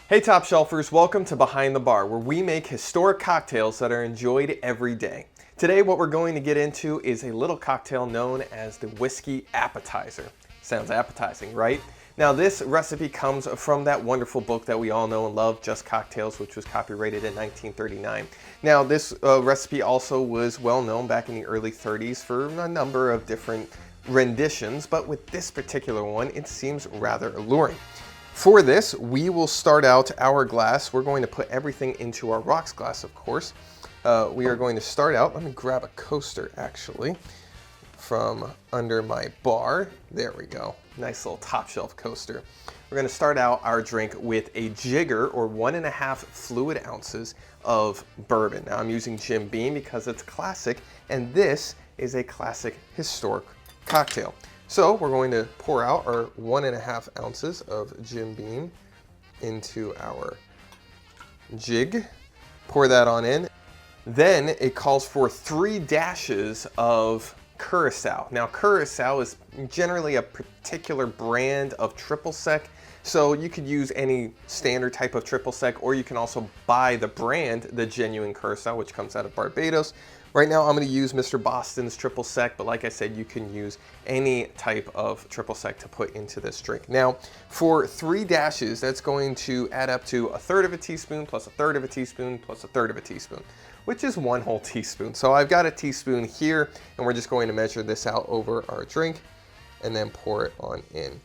Hey Top Shelfers, welcome to Behind the Bar, where we make historic cocktails that are enjoyed every day. Today what we're going to get into is a little cocktail known as the Whiskey Appetizer. Sounds appetizing, right? Now this recipe comes from that wonderful book that we all know and love, Just Cocktails, which was copyrighted in 1939. Now this recipe also was well known back in the early 30s for a number of different renditions, but with this particular one, it seems rather alluring. For this, we will start out our glass. We're going to put everything into our rocks glass, of course. We are going to start out, let me grab a coaster actually, from under my bar. There we go, nice little top shelf coaster. We're gonna start out our drink with a jigger, or 1.5 fluid ounces of bourbon. Now I'm using Jim Beam because it's classic, and this is a classic historic cocktail. So we're going to pour out our 1.5 ounces of Jim Beam into our jig. Pour that on in. Then it calls for 3 dashes of Curacao. Now Curacao is generally a particular brand of triple sec, so you could use any standard type of triple sec, or you can also buy the brand, the genuine Curacao, which comes out of Barbados. Right now I'm going to use Mr. Boston's triple sec, but like I said, you can use any type of triple sec to put into this drink. Now for 3 dashes, that's going to add up to 1/3 of a teaspoon plus 1/3 of a teaspoon plus 1/3 of a teaspoon, which is 1 whole teaspoon. So I've got a teaspoon here, and we're just going to measure this out over our drink and then pour it on in.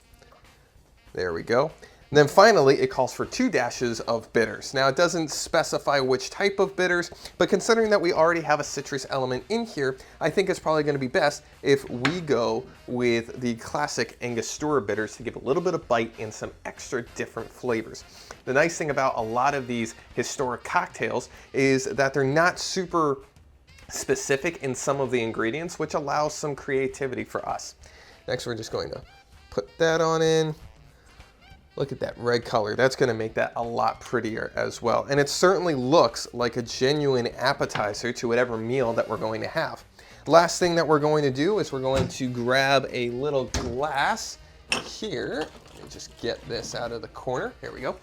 There we go. And then finally, it calls for 2 dashes of bitters. Now it doesn't specify which type of bitters, but considering that we already have a citrus element in here, I think it's probably going to be best if we go with the classic Angostura bitters to give a little bit of bite and some extra different flavors. The nice thing about a lot of these historic cocktails is that they're not super specific in some of the ingredients, which allows some creativity for us. Next, we're just going to put that on in. Look at that red color. That's going to make that a lot prettier as well. And it certainly looks like a genuine appetizer to whatever meal that we're going to have. Last thing that we're going to do is we're going to grab a little glass here. Let me just get this out of the corner. Here we go.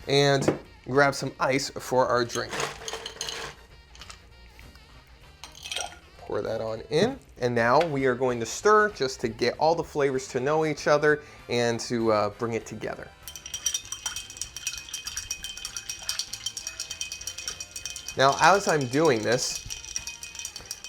And grab some ice for our drink. Pour that on in, and now we are going to stir just to get all the flavors to know each other and to bring it together. Now, as I'm doing this,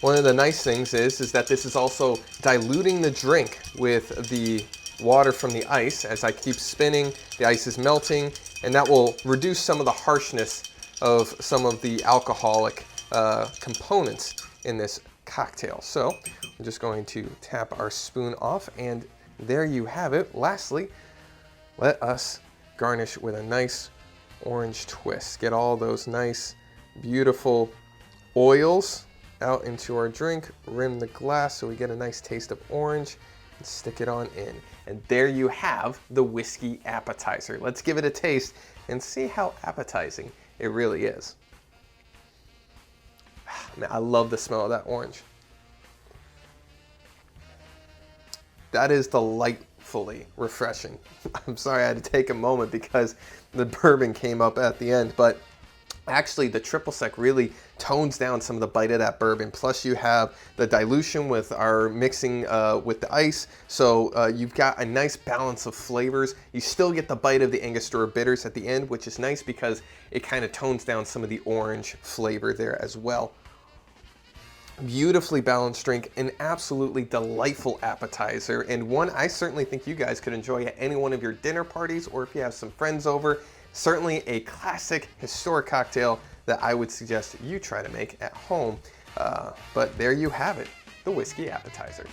one of the nice things is that this is also diluting the drink with the water from the ice. As I keep spinning, the ice is melting, and that will reduce some of the harshness of some of the alcoholic components in this cocktail. So I'm just going to tap our spoon off, and there you have it. Lastly, let us garnish with a nice orange twist. Get all those nice, beautiful oils out into our drink, rim the glass so we get a nice taste of orange, and stick it on in. And there you have the Whiskey Appetizer. Let's give it a taste and see how appetizing it really is. Man, I love the smell of that orange. That is delightfully refreshing. I'm sorry I had to take a moment because the bourbon came up at the end, but actually the triple sec really tones down some of the bite of that bourbon. Plus you have the dilution with our mixing with the ice, so you've got a nice balance of flavors. You still get the bite of the Angostura bitters at the end, which is nice because it kind of tones down some of the orange flavor there as well. Beautifully balanced drink, an absolutely delightful appetizer, and one I certainly think you guys could enjoy at any one of your dinner parties, or if you have some friends over. Certainly a classic historic cocktail that I would suggest you try to make at home. But there you have it, the Whiskey Appetizer.